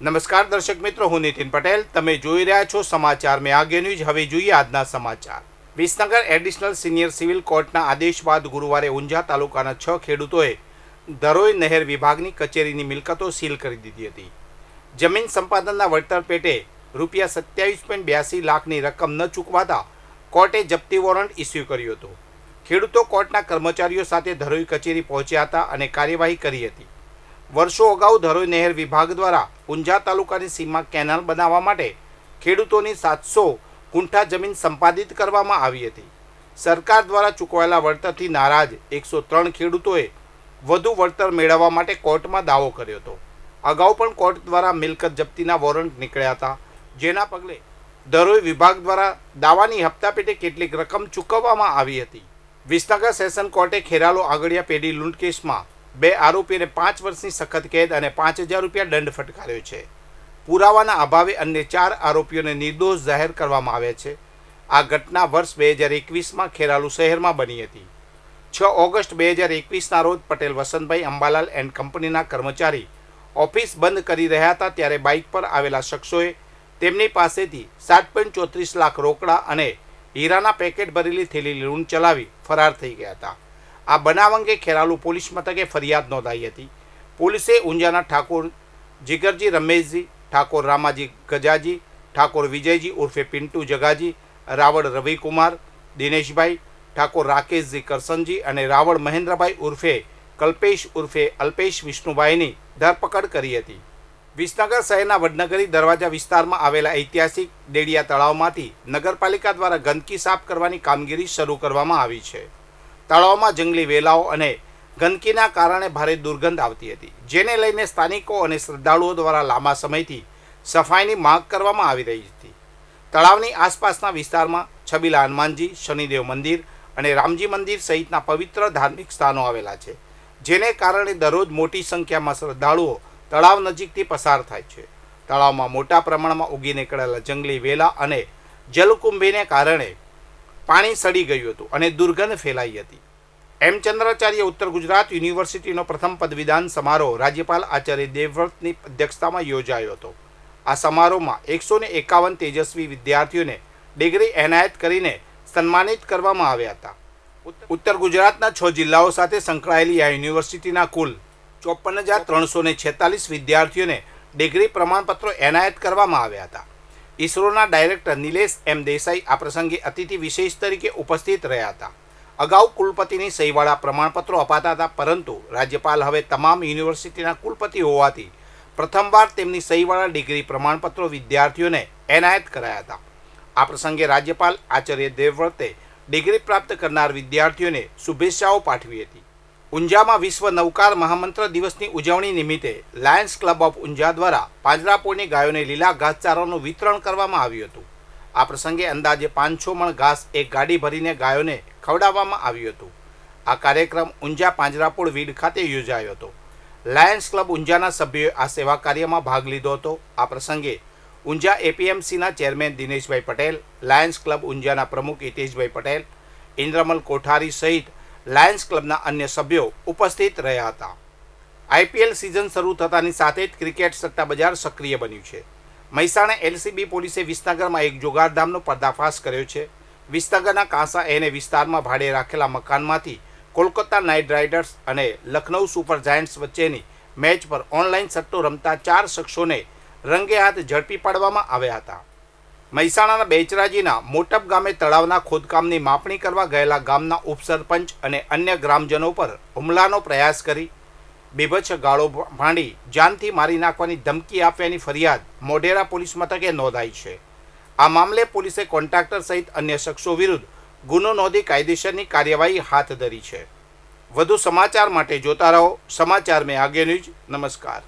નમસ્કાર દર્શક મિત્રો, હું નીતિન પટેલ. તમે જોઈ રહ્યા છો સમાચાર મેં આગે ન્યૂઝ. હવે જોઈએ આજના સમાચાર. વિસનગર એડિશનલ સિનિયર સિવિલ કોર્ટના આદેશ બાદ ગુરુવારે ઊંઝા તાલુકાના 6 ખેડૂતોએ ધરોઈ નહેર વિભાગની કચેરીની મિલકતો સીલ કરી દીધી હતી. જમીન સંપાદનના વળતર પેટે રૂપિયા 27.82 લાખની રકમ ન ચૂકવાતા કોર્ટે જપ્તી વોરંટ ઇસ્યુ કર્યું હતું. ખેડૂતો કોર્ટના કર્મચારીઓ સાથે ધરોઈ કચેરી પહોંચ્યા હતા અને કાર્યવાહી કરી હતી. વર્ષો અગાઉ ધરોઈ નહેર વિભાગ દ્વારા ઊંઝા તાલુકાની સીમા કેનાલ બનાવવા માટે ખેડૂતોની 700 ગુંઠા જમીન સંપાદિત કરવામાં આવી હતી. સરકાર દ્વારા ચૂકવાયેલા વળતરથી નારાજ 103 ખેડૂતોએ વધુ વળતર મેળવવા માટે કોર્ટમાં દાવો કર્યો હતો. અગાઉ પણ કોર્ટ દ્વારા મિલકત જપ્તીના વોરંટ નીકળ્યા હતા, જેના પગલે ધરોઈ વિભાગ દ્વારા દાવાની હપ્તા પેટે કેટલીક રકમ ચૂકવવામાં આવી હતી. વિસનગર સેશન કોર્ટે ખેરાલુ આગળિયા પેઢી લૂંટ કેસમાં 2 આરોપીઓને 5 વર્ષની સખત કેદ અને 5,000 રૂપિયા દંડ ફટકાર્યો છે. પુરાવાના અભાવે અન્ય 4 આરોપીઓને નિર્દોષ જાહેર કરવામાં આવ્યા છે. આ ઘટના વર્ષ 2021માં ખેરાલુ શહેરમાં બની હતી. 6 ઓગસ્ટ 2021ના રોજ પટેલ વસંતભાઈ અંબાલાલ એન્ડ કંપનીના કર્મચારી ઓફિસ બંધ કરી રહ્યા હતા, ત્યારે બાઇક પર આવેલા શખ્સોએ તેમની પાસેથી 7.34 લાખ રોકડા અને હીરાના પેકેટ ભરેલી થેલી લૂંટ ચલાવી ફરાર થઈ ગયા હતા. આ બનાવ અંગે ખેરાલુ પોલીસ મથકે ફરિયાદ નોંધાઈ હતી. પોલીસે ઊંઝાના ઠાકોર જીગરજી રમેશજી, ઠાકોર રામાજી ગજાજી, ઠાકોર વિજયજી ઉર્ફે પિન્ટુ જગાજી, રાવળ રવિકુમાર દિનેશભાઈ, ઠાકોર રાકેશજી કરસનજી અને રાવળ મહેન્દ્રભાઈ ઉર્ફે કલ્પેશ ઉર્ફે અલ્પેશ વિષ્ણુભાઈની ધરપકડ કરી હતી. વિસનગર શહેરના વડનગરી દરવાજા વિસ્તારમાં આવેલા ઐતિહાસિક ડેડિયા તળાવમાંથી નગરપાલિકા દ્વારા ગંદકી સાફ કરવાની કામગીરી શરૂ કરવામાં આવી છે. તળાવમાં જંગલી વેલાઓ અને ગંદકીના કારણે ભારે દુર્ગંધ આવતી હતી, જેને લઈને સ્થાનિકો અને શ્રદ્ધાળુઓ દ્વારા લાંબા સમયથી સફાઈની માંગ કરવામાં આવી રહી હતી. તળાવની આસપાસના વિસ્તારમાં છબીલા હનુમાનજી, શનિદેવ મંદિર અને રામજી મંદિર સહિતના પવિત્ર ધાર્મિક સ્થાનો આવેલા છે, જેને કારણે દરરોજ મોટી સંખ્યામાં શ્રદ્ધાળુઓ તળાવ નજીકથી પસાર થાય છે. તળાવમાં મોટા પ્રમાણમાં ઉગી નીકળેલા જંગલી વેલા અને જલકુંભીને કારણે પાણી સડી ગયું હતું અને દુર્ગંધ ફેલાઈ હતી. હેમચંદ્રાચાર્ય ઉત્તર ગુજરાત યુનિવર્સિટીનો પ્રથમ પદવીદાન સમારોહ રાજ્યપાલ આચાર્ય દેવવ્રતની અધ્યક્ષતામાં યોજાયો હતો. આ સમારોહમાં 151 તેજસ્વી વિદ્યાર્થીઓને ડિગ્રી એનાયત કરીને સન્માનિત કરવામાં આવ્યા હતા. ઉત્તર ગુજરાતના 6 જિલ્લાઓ સાથે સંકળાયેલી આ યુનિવર્સિટીના કુલ 54,346 વિદ્યાર્થીઓને ડિગ્રી પ્રમાણપત્રો એનાયત કરવામાં આવ્યા હતા. ઇસરોના ડાયરેક્ટર નિલેશ એમ દેસાઈ આ પ્રસંગે અતિથિ વિશેષ તરીકે ઉપસ્થિત રહ્યા હતા. અગાઉ કુલપતિની સહીવાળા પ્રમાણપત્રો અપાતા હતા, પરંતુ રાજ્યપાલ હવે તમામ યુનિવર્સિટીના કુલપતિ હોવાથી પ્રથમવાર તેમની સહીવાળા ડિગ્રી પ્રમાણપત્રો વિદ્યાર્થીઓને એનાયત કરાયા હતા. આ પ્રસંગે રાજ્યપાલ આચાર્ય દેવવ્રતે ડિગ્રી પ્રાપ્ત કરનાર વિદ્યાર્થીઓને શુભેચ્છાઓ પાઠવી હતી. ઊંઝામાં વિશ્વ નવકાર મહામંત્ર દિવસની ઉજવણી નિમિત્તે લાયન્સ ક્લબ ઓફ ઊંઝા દ્વારા પાંજરાપોળની ગાયોને લીલા ઘાસચારાનું વિતરણ કરવામાં આવ્યું હતું. આ પ્રસંગે અંદાજે 500 મણ ઘાસ એક ગાડી ભરીને ગાયોને ખવડાવવામાં આવ્યું હતું. આ કાર્યક્રમ ઊંઝા પાંજરાપોળ વીડ ખાતે યોજાયો હતો. લાયન્સ ક્લબ ઊંઝાના સભ્યોએ આ સેવા કાર્યમાં ભાગ લીધો હતો. આ પ્રસંગે ઊંઝા એપીએમસીના chairman Dineshbhai Patel, lions club ઊંઝાના પ્રમુખ હિતેશભાઈ પટેલ, ઇન્દ્રમલ કોઠારી સહિત લાયન્સ ક્લબના અન્ય સભ્યો ઉપસ્થિત રહ્યા હતા. આઈપીએલ સિઝન શરૂ થતાની સાથે જ ક્રિકેટ સટ્ટા બજાર સક્રિય બન્યું છે. મહેસાણા એલસીબી પોલીસે વિસનગરમાં એક જોગારધામનો પર્દાફાશ કર્યો છે. વિસનગરના કાંસા એને વિસ્તારમાં ભાડે રાખેલા મકાનમાંથી કોલકાતા નાઇટ રાઇડર્સ અને લખનઉ સુપર જાયન્ટ્સ વચ્ચેની મેચ પર ઓનલાઈન સટ્ટો રમતા 4 શખ્સોને રંગે હાથ ઝડપી પાડવામાં આવ્યા હતા. મહેસાણાના બેચરાજીના મોટપ ગામે તળાવના ખોદકામની માપણી કરવા ગયેલા ગામના ઉપસરપંચ અને અન્ય ગ્રામજનો પર હુમલાનો પ્રયાસ કરી બીભત્સ ગાળો ભાંડી જાનથી મારી નાખવાની ધમકી આપવાની ફરિયાદ મોઢેરા પોલીસ મથકે નોંધાઈ છે. આ મામલે પોલીસે કોન્ટ્રાક્ટર સહિત અન્ય શખ્સો વિરુદ્ધ ગુનો નોંધી કાયદેસરની કાર્યવાહી હાથ ધરી છે. વધુ સમાચાર માટે જોતા રહો સમાચાર મેં આગે ન્યૂઝ. નમસ્કાર.